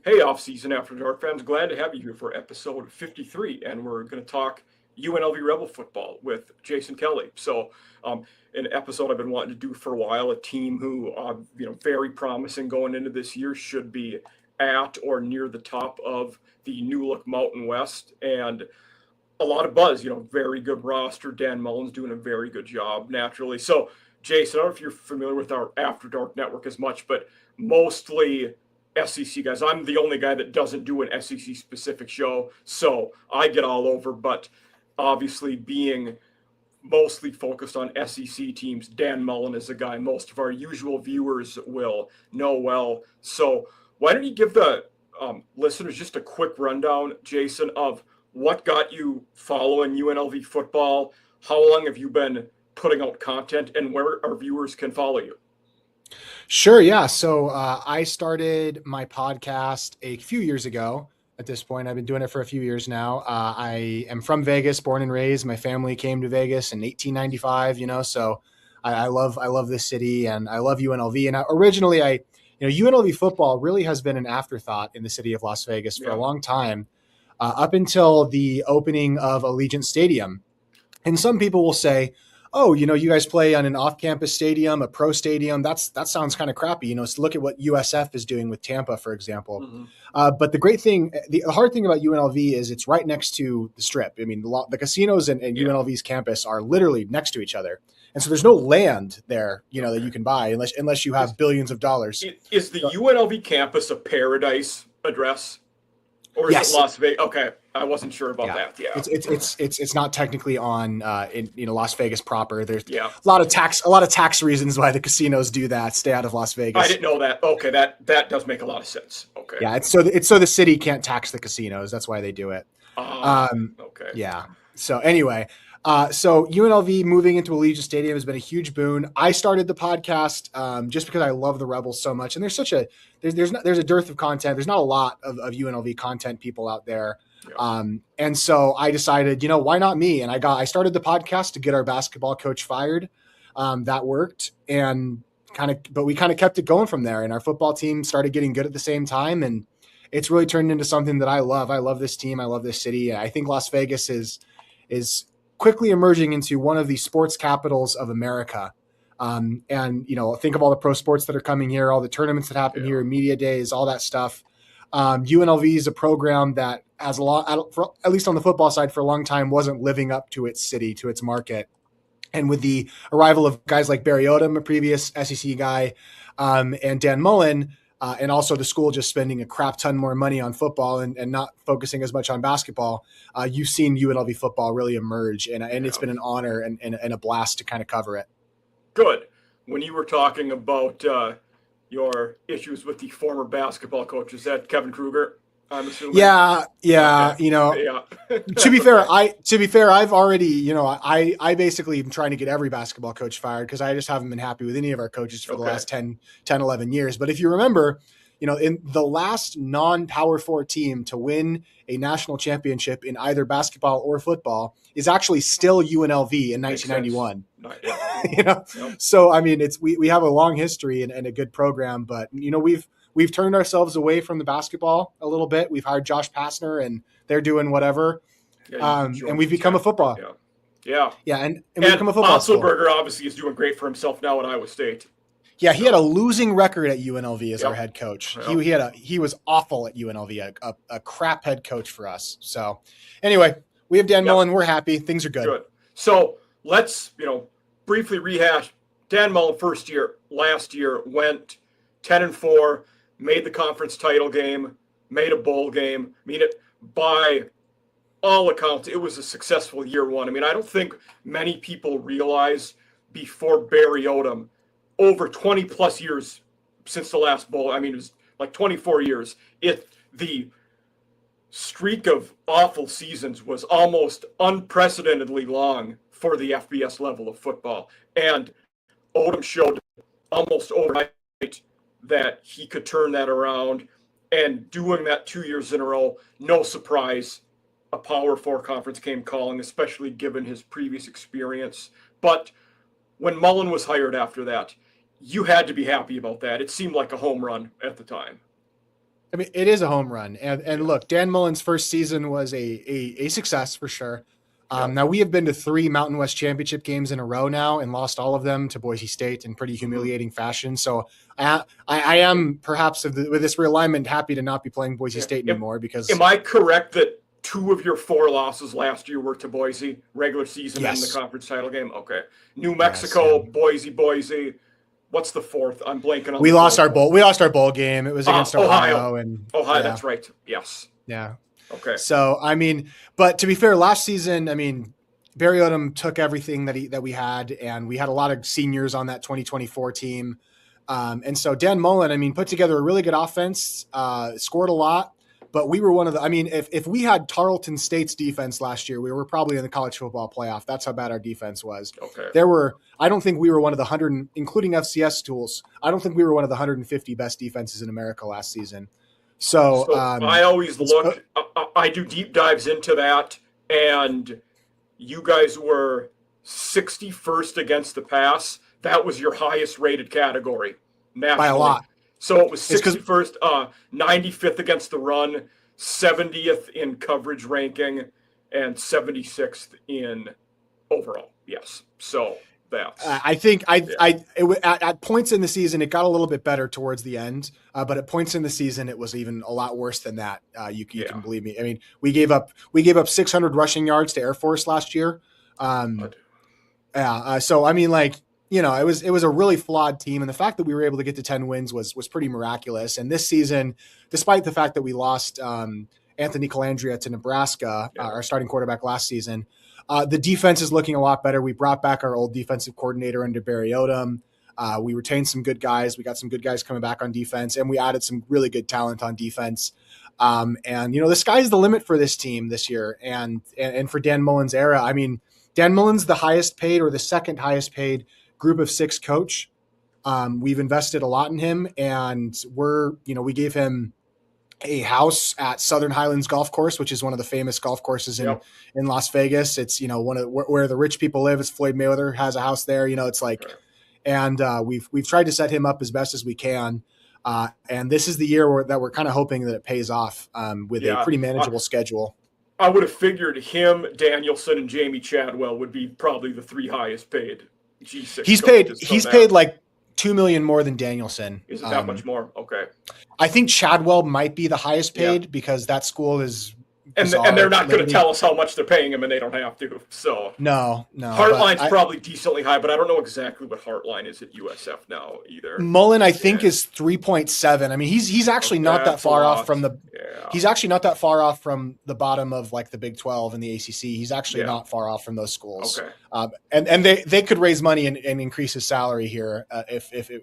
Hey, off-season After Dark fans, glad to have you here for episode 53, and we're going to talk UNLV Rebel football with Jason Kelly. An episode I've been wanting to do for a while. A team who, very promising going into this year, should be at or near the top of the New Look Mountain West, and a lot of buzz. Very good roster. Dan Mullen's doing a very good job, naturally. So, Jason, I don't know if you're familiar with our After Dark network as much, but mostly SEC guys. I'm the only guy that doesn't do an SEC specific show, so I get all over. But obviously, being mostly focused on SEC teams, Dan Mullen is a guy most of our usual viewers will know well. So why don't you give the listeners just a quick rundown, Jason, of what got you following UNLV football? How long have you been putting out content, and where our viewers can follow you? Sure. Yeah. So I started my podcast a few years ago. At this point, I've been doing it for a few years now. I am from Vegas, born and raised. My family came to Vegas in 1895. So I love this city, and I love UNLV. And UNLV football really has been an afterthought in the city of Las Vegas for a long time, up until the opening of Allegiant Stadium. And some people will say, oh, you guys play on an off-campus stadium, a pro stadium. That sounds kind of crappy. So look at what USF is doing with Tampa, for example. Mm-hmm. But the hard thing about UNLV is it's right next to the Strip. I mean, the casinos and UNLV's campus are literally next to each other. And so there's no land there, that you can buy unless you have billions of dollars. Is the UNLV campus a paradise address? Or is it Las Vegas? Okay, I wasn't sure about that. Yeah, it's not technically on in Las Vegas proper. There's a lot of tax reasons why the casinos do that. Stay out of Las Vegas. I didn't know that. Okay, that does make a lot of sense. Okay. Yeah, it's so the city can't tax the casinos. That's why they do it. Okay. Yeah. So anyway, so UNLV moving into Allegiant Stadium has been a huge boon. I started the podcast just because I love the Rebels so much, and there's a dearth of content. There's not a lot of UNLV content people out there. Yeah. And so I decided, why not me? And I started the podcast to get our basketball coach fired. That worked, and but we kind of kept it going from there. And our football team started getting good at the same time, and it's really turned into something that I love. I love this team. I love this city. I think Las Vegas is quickly emerging into one of the sports capitals of America. And think of all the pro sports that are coming here, all the tournaments that happen here, media days, all that stuff. UNLV is a program that has at least on the football side for a long time, wasn't living up to its city, to its market. And with the arrival of guys like Barry Odom, a previous SEC guy, and Dan Mullen, and also the school just spending a crap ton more money on football and not focusing as much on basketball, you've seen UNLV football really emerge. And it's been an honor and a blast to kind of cover it. Good. When you were talking about your issues with the former basketball coach, is that Kevin Kruger? I'm assuming. Yeah. Okay. To be fair, I've already, I basically am trying to get every basketball coach fired because I just haven't been happy with any of our coaches for the last 10, 11 years. But if you remember, in the last non-Power 4 team to win a national championship in either basketball or football is actually still UNLV in 1991. So I mean, we have a long history and a good program, but we've turned ourselves away from the basketball a little bit. We've hired Josh Pastner, and they're doing whatever, and we've become a football. Yeah, and we've become a football. Otzelberger obviously is doing great for himself now at Iowa State. Yeah, he had a losing record at UNLV as our head coach. Yep. He was awful at UNLV, a crap head coach for us. So anyway, we have Dan Mullen. We're happy. Things are good. So let's briefly rehash. Dan Mullen last year went 10-4, made the conference title game, made a bowl game. I mean, by all accounts, it was a successful year one. I mean, I don't think many people realize before Barry Odom, over 20 plus years since the last bowl. I mean, it was like 24 years. The streak of awful seasons was almost unprecedentedly long for the FBS level of football. And Odom showed almost overnight that he could turn that around, and doing that 2 years in a row, no surprise, a Power 4 conference came calling, especially given his previous experience. But when Mullen was hired after that, you had to be happy about that. It seemed like a home run at the time. I mean, it is a home run. And look, Dan Mullen's first season was a success for sure. Yep. Now we have been to 3 Mountain West Championship games in a row now and lost all of them to Boise State in pretty humiliating fashion. So I am perhaps with this realignment happy to not be playing Boise Yeah. State anymore because Am I correct that 2 of your 4 losses last year were to Boise, regular season and the yes, conference title game? Okay. New Mexico, Boise. What's the 4th? I'm blanking on. We lost our bowl game. It was against Ohio, and Ohio. That's right. Yes. yeah. Okay. So I mean, but to be fair, last season, I mean, Barry Odom took everything that we had, and we had a lot of seniors on that 2024 team. And so Dan Mullen, I mean, put together a really good offense, scored a lot, but we were one of the, I mean, if we had Tarleton State's defense last year, we were probably in the college football playoff. That's how bad our defense was. Okay. I don't think we were one of the 100, including FCS schools. I don't think we were one of the 150 best defenses in America last season. So I always look, I do deep dives into that, and you guys were 61st against the pass. That was your highest rated category nationally. By a lot. So it was 61st, 95th against the run, 70th in coverage ranking, and 76th in overall. Yes. So that's. I think at points in the season, it got a little bit better towards the end, but at points in the season, it was even a lot worse than that. You can believe me. I mean, we gave up 600 rushing yards to Air Force last year. So I mean, like, you know, it was a really flawed team, and the fact that we were able to get to 10 wins was pretty miraculous. And this season, despite the fact that we lost Anthony Calandria to Nebraska, our starting quarterback last season, the defense is looking a lot better. We brought back our old defensive coordinator under Barry Odom. We retained some good guys. We got some good guys coming back on defense, and we added some really good talent on defense. And you know, the sky's the limit for this team this year, and for Dan Mullen's era. I mean, Dan Mullen's the highest paid or the second highest paid Group of 6 coach. We've invested a lot in him, and we gave him a house at Southern Highlands Golf Course, which is one of the famous golf courses in Las Vegas. It's, you know, one of where the rich people live. It's Floyd Mayweather has a house there. You know, it's like, and we've tried to set him up as best as we can. And this is the year that we're kind of hoping that it pays off with a pretty manageable schedule. I would have figured him, Danielson, and Jamie Chadwell would be probably the 3 highest paid G6. He's paid like $2 million more than Danielson. Is it that much more? Okay. I think Chadwell might be the highest paid because that school is bizarre. And they're not going to tell us how much they're paying him, and they don't have to. So no. Heartline's probably decently high, but I don't know exactly what Heartline is at USF now either. Mullen, I think, is 3.7. I mean, he's actually not that far off from the. Yeah. He's actually not that far off from the bottom of like the Big 12 and the ACC. He's actually not far off from those schools. Okay. And they could raise money and increase his salary here if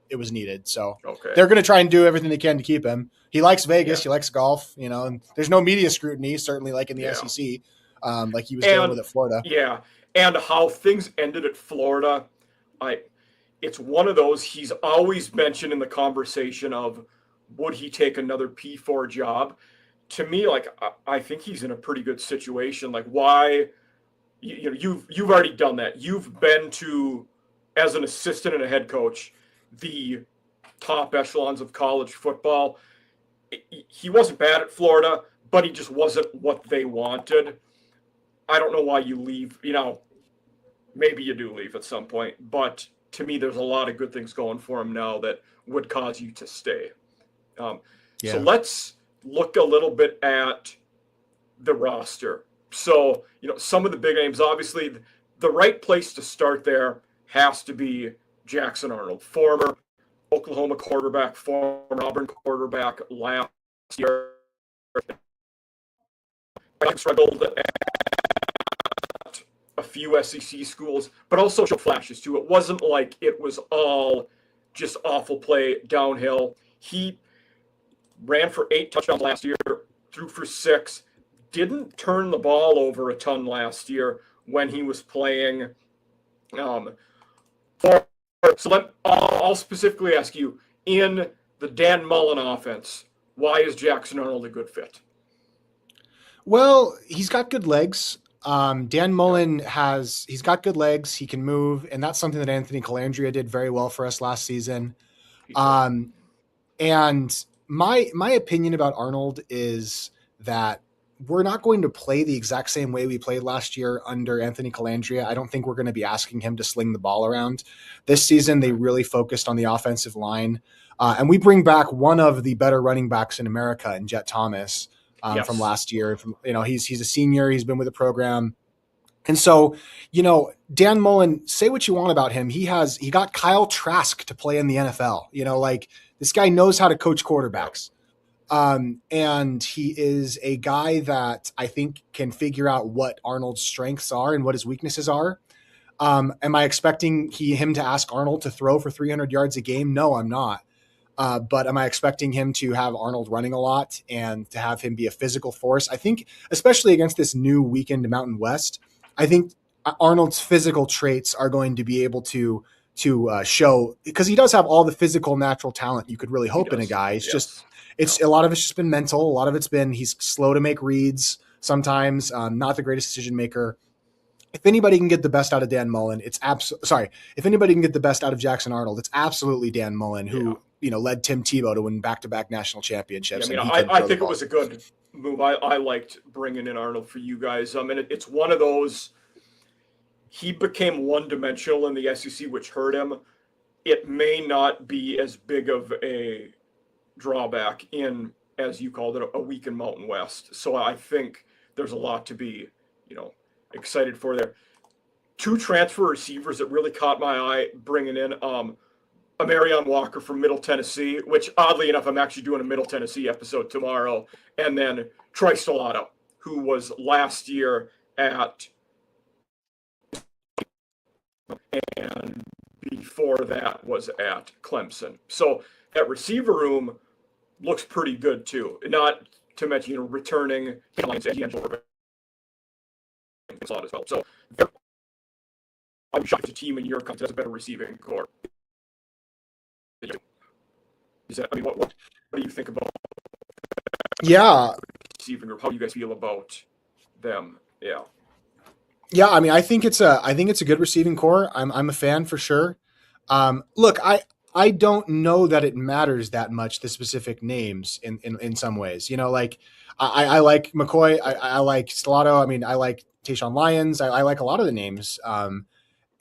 it was needed. So they're going to try and do everything they can to keep him. He likes Vegas. He likes golf, you know, and there's no media scrutiny, certainly like in the SEC, like he was dealing with at Florida. Yeah. And how things ended at Florida, it's one of those he's always mentioned in the conversation of, would he take another P4 job? To me, like, I think he's in a pretty good situation. Like, why, you know, you've already done that. You've been to, as an assistant and a head coach, the top echelons of college football. He wasn't bad at Florida, but he just wasn't what they wanted. I don't know why you leave. You know, maybe you do leave at some point, but to me, there's a lot of good things going for him now that would cause you to stay. So let's look a little bit at the roster. So, you know, some of the big names, obviously, the right place to start there has to be Jackson Arnold, former Oklahoma quarterback, former Auburn quarterback last year. Struggled at a few SEC schools, but also showed flashes too. It wasn't like it was all just awful play downhill. He ran for 8 touchdowns last year, threw for 6, didn't turn the ball over a ton last year when he was playing. So I'll specifically ask you, in the Dan Mullen offense, why is Jackson Arnold a good fit? Well, he's got good legs. Dan Mullen he's got good legs. He can move, and that's something that Anthony Calandria did very well for us last season. And my opinion about Arnold is that we're not going to play the exact same way we played last year under Anthony Calandria. I don't think we're going to be asking him to sling the ball around. This season, they really focused on the offensive line. And we bring back one of the better running backs in America in Jet Thomas from Yes. last year. He's a senior. He's been with the program. And so, Dan Mullen, say what you want about him. He got Kyle Trask to play in the NFL. Like this guy knows how to coach quarterbacks. And he is a guy that I think can figure out what Arnold's strengths are and what his weaknesses are. Am I expecting him to ask Arnold to throw for 300 yards a game? No, I'm not. But am I expecting him to have Arnold running a lot and to have him be a physical force? I think, especially against this new weakened Mountain West, I think Arnold's physical traits are going to be able to show, because he does have all the physical natural talent you could really hope in a guy. It's just a lot of it's just been mental. A lot of it's been he's slow to make reads sometimes, not the greatest decision maker. If anybody can get the best out of Dan Mullen, if anybody can get the best out of Jackson Arnold, it's absolutely Dan Mullen, who led Tim Tebow to win back-to-back national championships. Yeah, I think it was a good move. I liked bringing in Arnold for you guys. And it's one of those. He became one-dimensional in the SEC, which hurt him. It may not be as big of a drawback in, as you called it, a weakened Mountain West. So I think there's a lot to be, excited for there. Two transfer receivers that really caught my eye bringing in Marion Walker from Middle Tennessee, which oddly enough, I'm actually doing a Middle Tennessee episode tomorrow. And then Troy Stellato, who was last year at, and before that was at Clemson. So that receiver room looks pretty good too. Not to mention, returning as well. So I'm shocked the team in your country has a better receiving core. Is that, what do you think about receiving, or how do you guys feel about them? Yeah, I think it's a good receiving core. I'm a fan for sure. Look, I don't know that it matters that much, the specific names in some ways. Like I like McCoy, I like Stellato, I like Tayshaun Lyons, I like a lot of the names.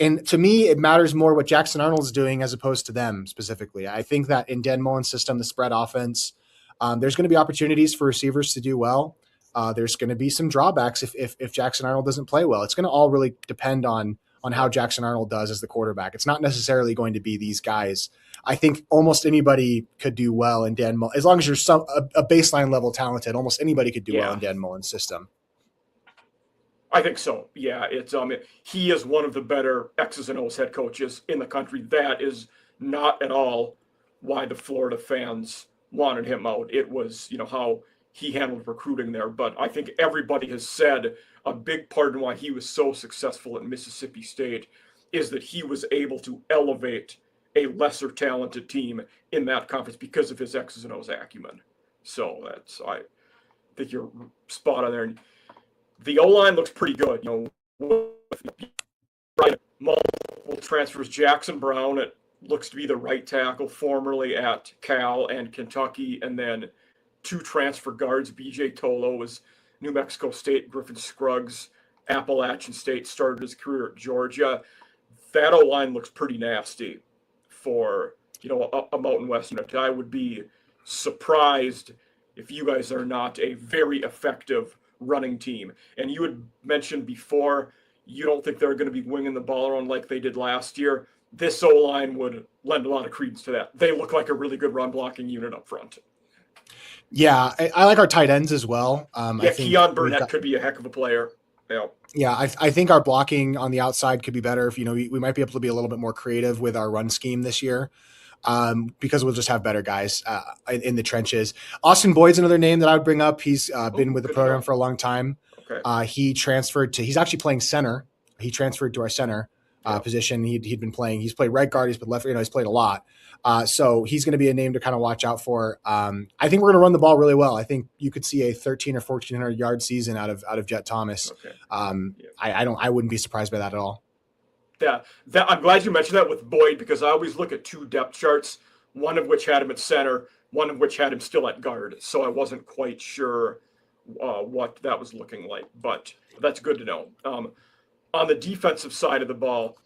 And to me, it matters more what Jackson Arnold's doing as opposed to them specifically. I think that in Dan Mullen's system, the spread offense, there's going to be opportunities for receivers to do well. There's going to be some drawbacks if Jackson Arnold doesn't play well. It's going to all really depend on how Jackson Arnold does as the quarterback. It's not necessarily going to be these guys. I think almost anybody could do well in Dan Mullen. As long as you're a baseline level talented, almost anybody could do well in Dan Mullen's system. I think so. Yeah, it's he is one of the better X's and O's head coaches in the country. That is not at all why the Florida fans wanted him out. It was, how he handled recruiting there. But I think everybody has said a big part of why he was so successful at Mississippi State is that he was able to elevate a lesser talented team in that conference because of his X's and O's acumen. So I think you're spot on there. The O-line looks pretty good, with multiple transfers. Jackson Brown, it looks to be the right tackle, formerly at Cal and Kentucky, and then two transfer guards. BJ Tolo was New Mexico State, Griffin Scruggs, Appalachian State, started his career at Georgia. That O-line looks pretty nasty for, a Mountain West unit. I would be surprised if you guys are not a very effective running team. And you had mentioned before, you don't think they're going to be winging the ball around like they did last year. This O-line would lend a lot of credence to that. They look like a really good run blocking unit up front. Yeah, I like our tight ends as well. I think Keon Burnett could be a heck of a player. Yeah, I think our blocking on the outside could be better. If we might be able to be a little bit more creative with our run scheme this year. Because we'll just have better guys in the trenches. Austin Boyd's another name that I would bring up. He's been with the program for a long time. Okay. He's actually playing center. He transferred to our center position. He'd been playing. He's played right guard. He's been left. He's played a lot. So he's going to be a name to kind of watch out for. I think we're going to run the ball really well. I think you could see a 1,300 or 1,400 yard season out of Jet Thomas. Okay. I wouldn't be surprised by that at all. That I'm glad you mentioned that with Boyd, because I always look at two depth charts, one of which had him at center, one of which had him still at guard. So I wasn't quite sure what that was looking like, but that's good to know. On the defensive side of the ball,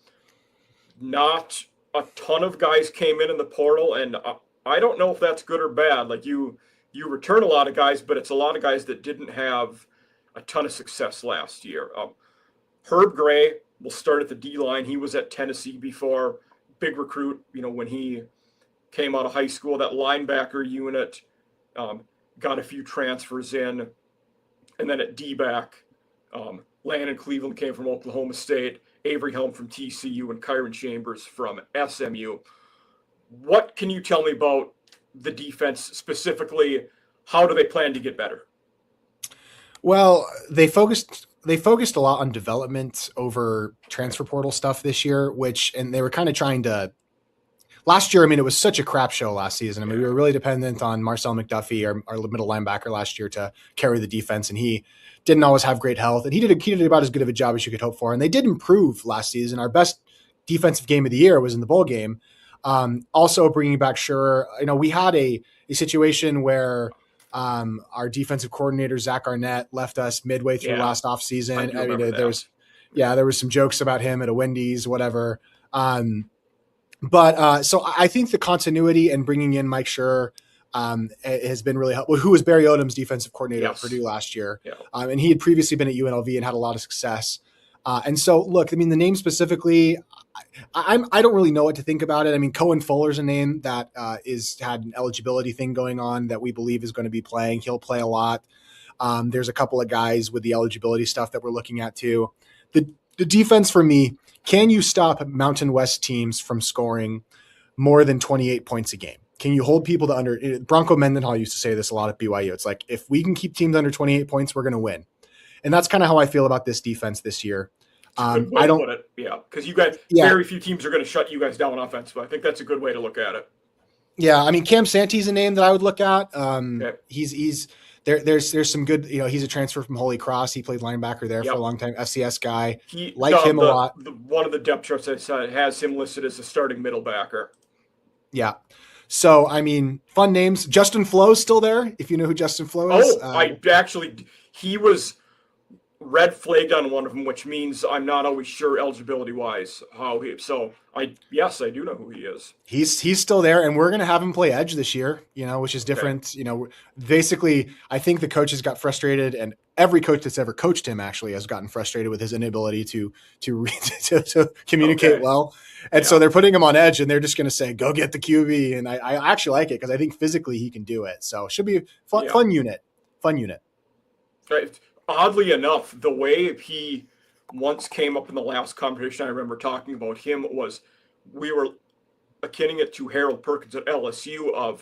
not a ton of guys came in the portal, and I don't know if that's good or bad. Like you return a lot of guys, but it's a lot of guys that didn't have a ton of success last year. Herb Gray will start at the D line. He was at Tennessee before, big recruit. When he came out of high school, that linebacker unit got a few transfers in, and then at D back, Landon Cleveland came from Oklahoma State, Avery Helm from TCU, and Kyron Chambers from SMU. What can you tell me about the defense specifically? How do they plan to get better? Well, they focused a lot on development over transfer portal stuff this year, and they were kind of trying to. Last year, I mean, it was such a crap show last season. I mean, we were really dependent on Marcel McDuffie, our middle linebacker last year, to carry the defense, and he didn't always have great health, and he did about as good of a job as you could hope for. And they did improve last season. Our best defensive game of the year was in the bowl game. Also bringing back Sure, we had a situation where our defensive coordinator, Zach Arnett, left us midway through last offseason. There was some jokes about him at a Wendy's, whatever. So I think the continuity and bringing in Mike Sure has been really helpful, who was Barry Odom's defensive coordinator at Purdue last year. Yeah. And he had previously been at UNLV and had a lot of success. And so, look, I mean, the name specifically, I don't really know what to think about it. I mean, Cohen Fuller's a name that had an eligibility thing going on that we believe is going to be playing. He'll play a lot. There's a couple of guys with the eligibility stuff that we're looking at too. The defense for me, can you stop Mountain West teams from scoring more than 28 points a game? Can you hold people to under? Bronco Mendenhall used to say this a lot at BYU. It's like, if we can keep teams under 28 points, we're going to win. And that's kind of how I feel about this defense this year. I don't put it, because you guys, very few teams are going to shut you guys down offensively. I think that's a good way to look at it. Yeah, I mean, Cam Sante's a name that I would look at. He's there's some good. He's a transfer from Holy Cross. He played linebacker there for a long time. FCS guy. Him a lot. One of the depth charts I said has him listed as a starting middle backer. Yeah. So, I mean, fun names. Justin Flo's still there, if you know who Justin Flo is. He was red flagged on one of them, which means I'm not always sure eligibility-wise I do know who he is. He's still there, and we're going to have him play edge this year, which is different. Okay. Basically, I think the coaches got frustrated, and every coach that's ever coached him actually has gotten frustrated with his inability to communicate well. And so they're putting him on edge, and they're just going to say, go get the QB. And I actually like it because I think physically he can do it. So it should be a fun unit. Right. Oddly enough, the way he once came up in the last competition I remember talking about him was, we were akinning it to Harold Perkins at LSU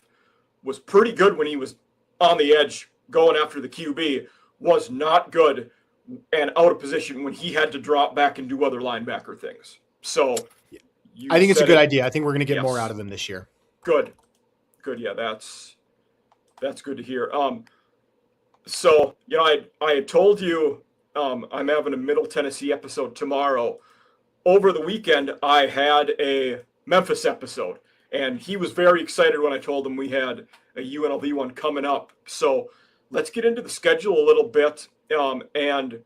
was pretty good when he was on the edge going after the QB, was not good and out of position when he had to drop back and do other linebacker things. So I think it's a good idea. I think we're going to get more out of him this year. Good. Yeah, that's good to hear. So, I had told you I'm having a Middle Tennessee episode tomorrow. Over the weekend, I had a Memphis episode, and he was very excited when I told him we had a UNLV one coming up. So let's get into the schedule a little bit and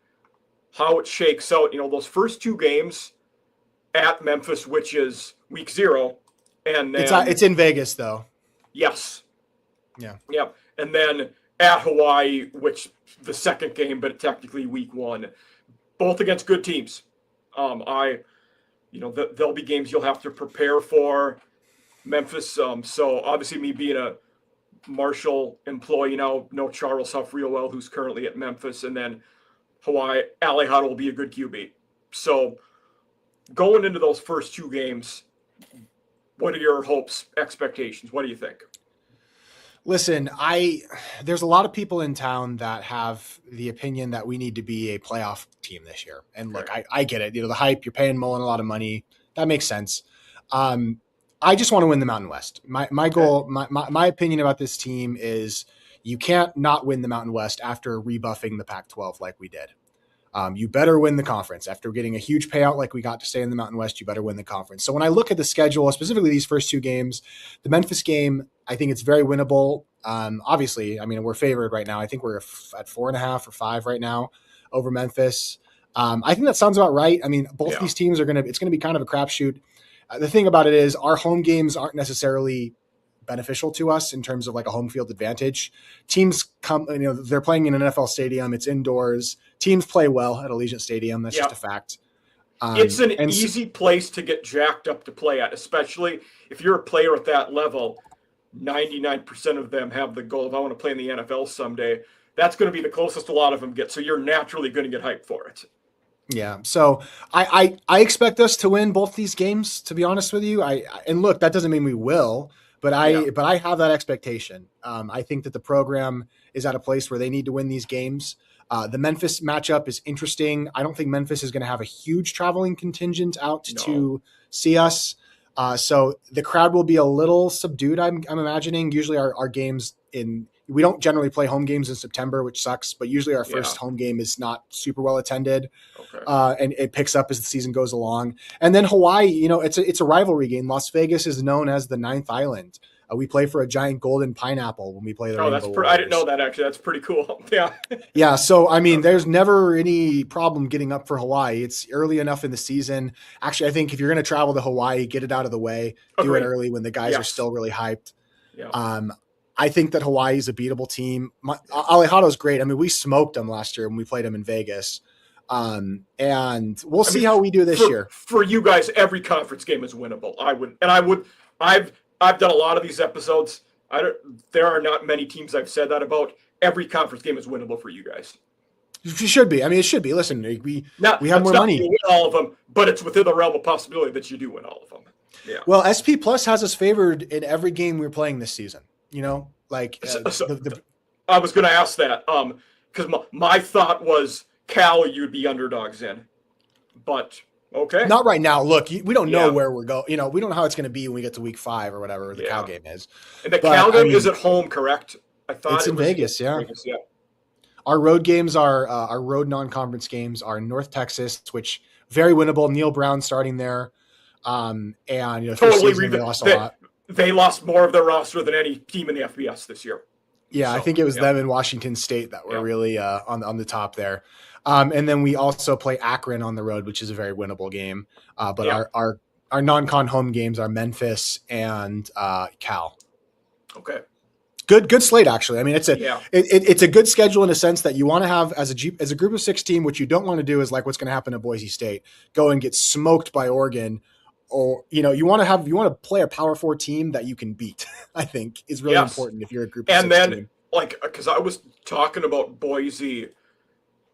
how it shakes out. Those first two games at Memphis, which is week 0. And then it's in Vegas, though. Yes. Yeah. Yeah. And then at Hawaii, which the second game, but technically week 1, both against good teams. There'll be games you'll have to prepare for. Memphis. So obviously, me being a Marshall employee now, know Charles Huff real well, who's currently at Memphis, and then Hawaii, Ali Hudd will be a good QB. So going into those first two games, what are your hopes, expectations? What do you think? Listen, there's a lot of people in town that have the opinion that we need to be a playoff team this year. And look, I get it. The hype, you're paying Mullen a lot of money. That makes sense. I just want to win the Mountain West. My goal, my opinion about this team is you can't not win the Mountain West after rebuffing the Pac-12 like we did. You better win the conference. After getting a huge payout like we got to stay in the Mountain West, you better win the conference. So when I look at the schedule, specifically these first two games, the Memphis game I think it's very winnable. Obviously, I mean, we're favored right now. I think we're at 4.5 or 5 right now over Memphis. I think that sounds about right. I mean, both these teams it's going to be kind of a crapshoot. The thing about it is our home games aren't necessarily beneficial to us in terms of like a home field advantage. Teams come, they're playing in an NFL stadium. It's indoors. Teams play well at Allegiant Stadium. That's just a fact. It's an easy place to get jacked up to play at, especially if you're a player at that level. 99% of them have the goal of, I want to play in the NFL someday. That's going to be the closest a lot of them get. So you're naturally going to get hyped for it. Yeah. So I expect us to win both these games, to be honest with you. And look, that doesn't mean we will, but I have that expectation. I think that the program is at a place where they need to win these games. The Memphis matchup is interesting. I don't think Memphis is going to have a huge traveling contingent out to see us. So the crowd will be a little subdued, I'm imagining. Usually our games we don't generally play home games in September, which sucks, but usually our first home game is not super well attended. Okay. And it picks up as the season goes along. And then Hawaii, it's a rivalry game. Las Vegas is known as the ninth island. We play for a giant golden pineapple when we play the Rainbow Warriors. I didn't know that, actually. That's pretty cool. Yeah. Yeah. So, I mean, there's never any problem getting up for Hawaii. It's early enough in the season. Actually, I think if you're going to travel to Hawaii, get it out of the way. Do it early when the guys are still really hyped. Yeah. I think that Hawaii is a beatable team. Alejado's great. I mean, we smoked them last year when we played them in Vegas. And we'll see how we do this year. For you guys, every conference game is winnable. I've done a lot of these episodes. There are not many teams I've said that about. Every conference game is winnable for you guys. It should be. I mean, it should be. Listen, we have more money. You win all of them, but it's within the realm of possibility that you do win all of them. Yeah. Well, SP Plus has us favored in every game we're playing this season. I was going to ask that because my thought was Cal you'd be underdogs in, but okay. Not right now. Look, we don't know where we're going. We don't know how it's going to be when we get to week 5 or whatever the Cal game is. And the Cal game is at home, correct? I thought it's in Vegas. Yeah. Vegas, yeah. Our road games our road non-conference games are North Texas, which very winnable. Neil Brown starting there, and totally they lost a lot. They lost more of their roster than any team in the FBS this year. Yeah, I think it was them in Washington State that were really on the top there. And then we also play Akron on the road, which is a very winnable game. But our non-con home games are Memphis and Cal. Okay. Good slate, actually. I mean, it's a good schedule in a sense that you want to have as a group of 6 team. What you don't want to do is like what's going to happen at Boise State, go and get smoked by Oregon. Or you want to play a Power 4 team that you can beat. I think is really important if you're a group of 6 and then team. Because I was talking about Boise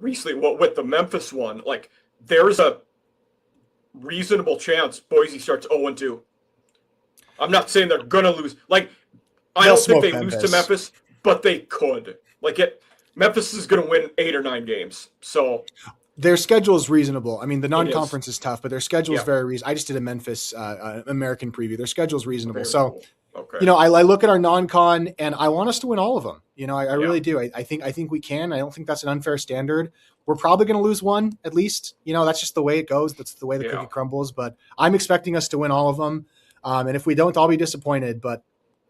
recently, with the Memphis one, there's a reasonable chance Boise starts 0-2. I'm not saying they're gonna lose. I don't think they lose to Memphis, but they could. Memphis is gonna win 8 or 9 games. So. Their schedule is reasonable. I mean, the non-conference is tough, but their schedule is very reasonable. I just did a Memphis American preview. Their schedule is reasonable. Very so, cool. Okay. I look at our non-con and I want us to win all of them. I really do. I think we can. I don't think that's an unfair standard. We're probably going to lose one at least. That's just the way it goes. That's the way the cookie crumbles. But I'm expecting us to win all of them. And if we don't, I'll be disappointed. But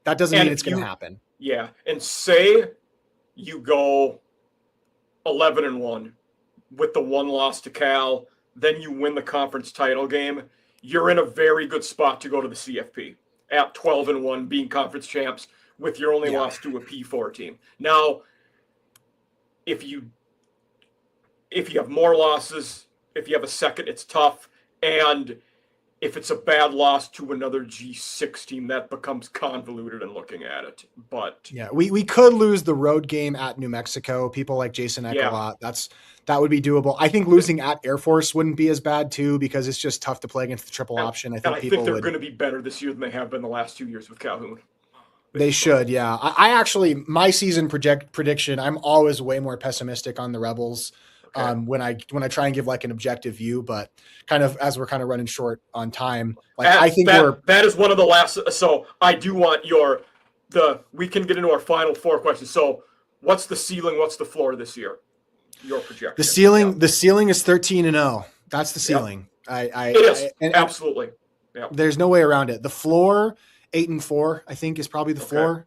that doesn't mean it's going to happen. Yeah. And say you go 11-1. With the 1 loss to Cal, then you win the conference title game, you're in a very good spot to go to the CFP at 12-1, being conference champs with your only loss to a P4 team. Now, if you have more losses, if you have a second, it's tough. And if it's a bad loss to another G6 team, that becomes convoluted in looking at it. But we could lose the road game at New Mexico. People like Jason Ecolot. That would be doable. I think losing at Air Force wouldn't be as bad too, because it's just tough to play against the triple option. I think they're going to be better this year than they have been the last 2 years with Calhoun. They should, yeah. I actually, my season prediction, I'm always way more pessimistic on the Rebels. Okay. When I try and give an objective view, but kind of as we're kind of running short on time, I think that is one of the last. So I do want we can get into our final 4 questions. So what's the ceiling? What's the floor this year? Your projection. The ceiling is 13-0. That's the ceiling. It is absolutely. There's no way around it. The floor 8-4, I think, is probably the Okay. floor.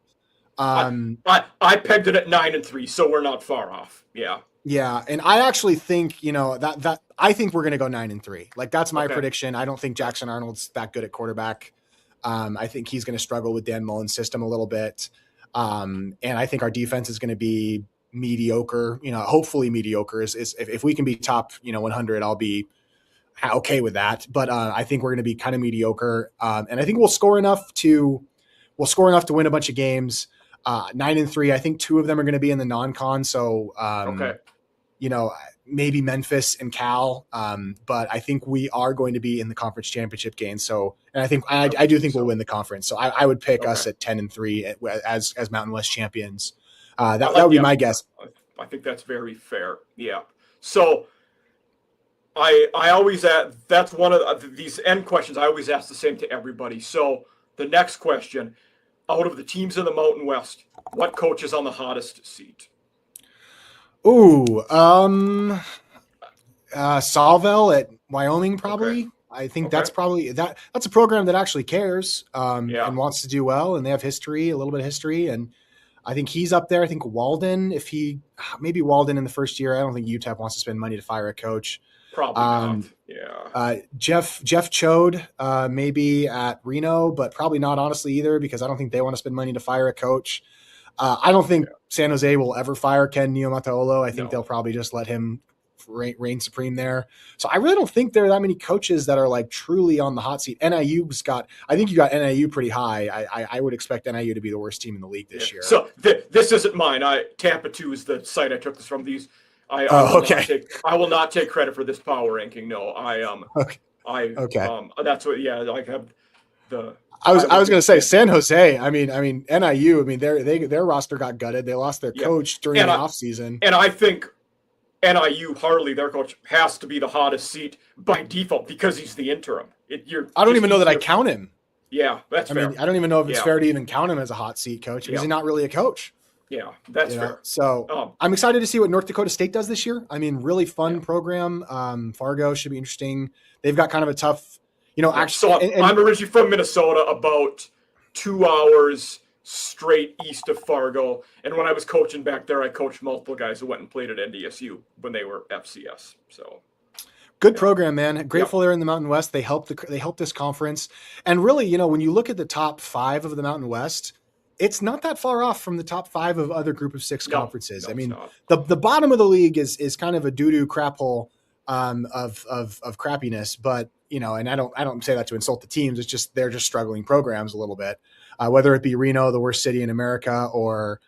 I pegged it at 9-3, so we're not far off. Yeah. Yeah, and I actually think that I think we're going to go 9-3. Like that's my Okay. prediction. I don't think Jackson Arnold's that good at quarterback. I think he's going to struggle with Dan Mullen's system a little bit, and I think our defense is going to be mediocre. Hopefully mediocre is if we can be top 100, I'll be okay with that. But I think we're going to be kind of mediocre, and I think we'll score enough to win a bunch of games. 9-3. I think 2 of them are going to be in the non-con. So. Okay. Maybe Memphis and Cal, but I think we are going to be in the conference championship game. So, and I think I do think we'll win the conference. So I would pick us at 10-3 as Mountain West champions. That would be my guess. I think that's very fair. Yeah. So I always that's one of these end questions. I always ask the same to everybody. So the next question, out of the teams in the Mountain West, what coach is on the hottest seat? Ooh, Salvel at Wyoming, probably. Okay. I think that's probably that's a program that actually cares and wants to do well, and they have history, a little bit of history, and I think he's up there. I think Walden, maybe Walden in the first year. I don't think UTEP wants to spend money to fire a coach. Probably not. Yeah. Jeff Chode, maybe at Reno, but probably not honestly either, because I don't think they want to spend money to fire a coach. I don't think San Jose will ever fire Ken Niumatalolo. I think they'll probably just let him reign supreme there. So I really don't think there are that many coaches that are like truly on the hot seat. I think you got NIU pretty high. I would expect NIU to be the worst team in the league this year. So this isn't mine. Tampa 2 is the site I took this from. I will not take credit for this power ranking. No, that's what. Yeah, I have the. I was going to say San Jose. I mean NIU. I mean their roster got gutted. They lost their coach during the offseason. And I think NIU Harley, their coach, has to be the hottest seat by default because he's the interim. I don't even know that I count him. Yeah, that's fair. I don't even know if it's fair to even count him as a hot seat coach because he's not really a coach. Yeah, that's fair. So I'm excited to see what North Dakota State does this year. I mean, really fun program. Fargo should be interesting. They've got kind of a tough. Actually, I'm originally from Minnesota, about 2 hours straight east of Fargo. And when I was coaching back there, I coached multiple guys who went and played at NDSU when they were FCS. So good program, man. Grateful they're in the Mountain West. They helped this conference. And really, when you look at the top 5 of the Mountain West, it's not that far off from the top 5 of other Group of 6 conferences. I mean, the bottom of the league is kind of a doo-doo crap hole of crappiness, but and I don't say that to insult the teams. It's just they're just struggling programs a little bit. Whether it be Reno, the worst city in America, or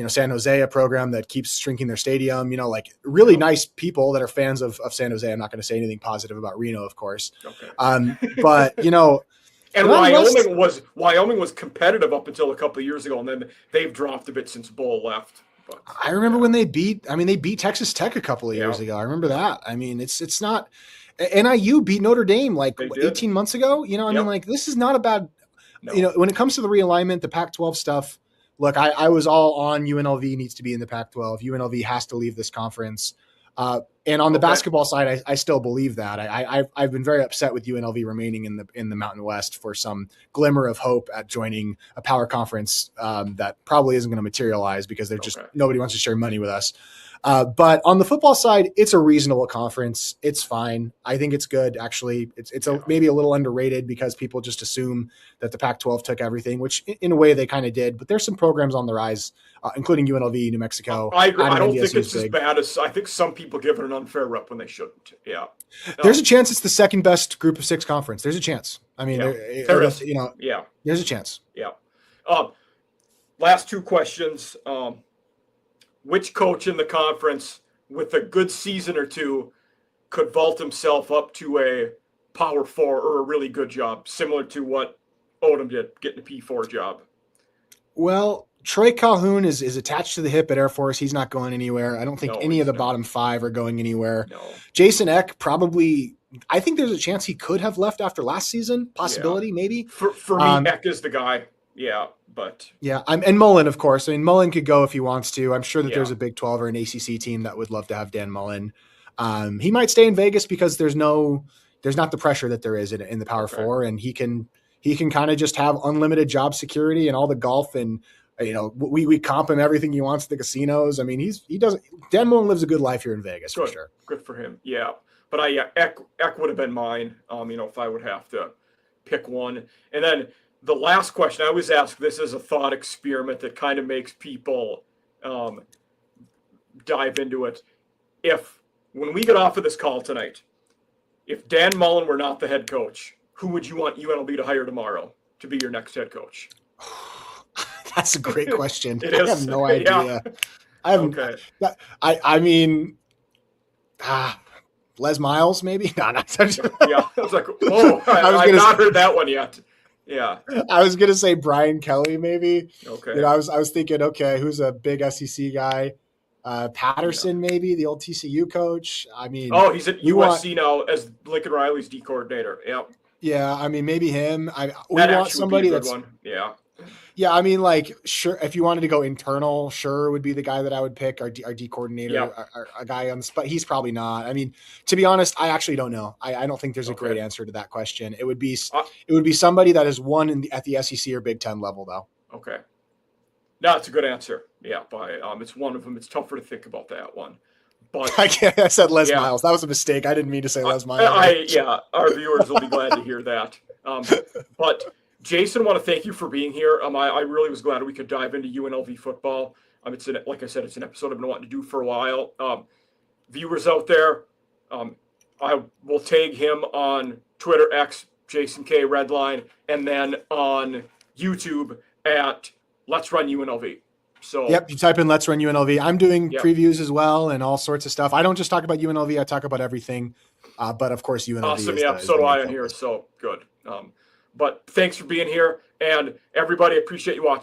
San Jose, a program that keeps shrinking their stadium. Like really nice people that are fans of San Jose. I'm not going to say anything positive about Reno, of course. Okay. But and Wyoming was competitive up until a couple of years ago, and then they've dropped a bit since Bull left. But, I remember when they beat Texas Tech a couple of years ago. I remember that. I mean, it's not. NIU beat Notre Dame 18 months ago. I mean, this is not a bad. No. When it comes to the realignment, the Pac-12 stuff. Look, I was all on UNLV needs to be in the Pac-12. UNLV has to leave this conference. And on the basketball side, I still believe that. I've been very upset with UNLV remaining in the Mountain West for some glimmer of hope at joining a power conference that probably isn't going to materialize because they're just nobody wants to share money with us. But on the football side, it's a reasonable conference. It's fine. I think it's good, actually. It's maybe a little underrated because people just assume that the Pac-12 took everything, which in a way they kind of did. But there's some programs on the rise, including UNLV, New Mexico. I agree. I don't think it's as bad as I think some people give it an unfair rep when they shouldn't. Yeah. There's a chance it's the second best Group of 6 conference. There's a chance. I mean, there is. There's a chance. Yeah. Last 2 questions. Which coach in the conference with a good season or 2 could vault himself up to a Power 4 or a really good job, similar to what Odom did, getting a P4 job? Well, Troy Calhoun is attached to the hip at Air Force. He's not going anywhere. I don't think any of the bottom 5 are going anywhere. No. Jason Eck probably – I think there's a chance he could have left after last season. Possibility, maybe. For me, Eck is the guy. Yeah, but and Mullen, of course. I mean, Mullen could go if he wants to. I'm sure that there's a Big 12 or an ACC team that would love to have Dan Mullen. He might stay in Vegas because there's not the pressure that there is in the Power 4, and he can he can kind of just have unlimited job security and all the golf, and we comp him everything he wants at the casinos. I mean, Dan Mullen lives a good life here in Vegas for sure. Good for him. Yeah. But Eck would have been mine, if I would have to pick one. And then the last question I always ask, this is a thought experiment that kind of makes people dive into it. When we get off of this call tonight, if Dan Mullen were not the head coach, who would you want UNLV to hire tomorrow to be your next head coach? That's a great question. I have no idea. Yeah. Okay. I mean, Les Miles, maybe? No. Yeah, I was like, whoa, I've not heard that one yet. Yeah. I was gonna say Brian Kelly, maybe. Okay. I was thinking, okay, who's a big SEC guy? Patterson, maybe, the old TCU coach. I mean, he's at USC now as Lincoln Riley's D coordinator. Yep. Yeah, I mean, maybe him. We want somebody that's one. Yeah. Yeah, I mean, like, sure, if you wanted to go internal, sure would be the guy that I would pick, our D coordinator, a guy on the spot. He's probably not. I mean, to be honest, I actually don't know. I don't think there's a great answer to that question. It would be somebody that has won at the SEC or Big Ten level, though. Okay. No, it's a good answer. Yeah, it's one of them. It's tougher to think about that one. But I said Les Miles. That was a mistake. I didn't mean to say Les Miles. Our viewers will be glad to hear that. But Jason, I want to thank you for being here. I really was glad we could dive into UNLV football. Like I said, it's an episode I've been wanting to do for a while. Viewers out there, I will tag him on Twitter, X, Jason K Redline, and then on YouTube at Let's Run UNLV. So yep, you type in Let's Run UNLV. I'm doing previews as well and all sorts of stuff. I don't just talk about UNLV, I talk about everything. But of course, UNLV. Awesome, so do I on here. So good. But thanks for being here, and everybody, appreciate you watching.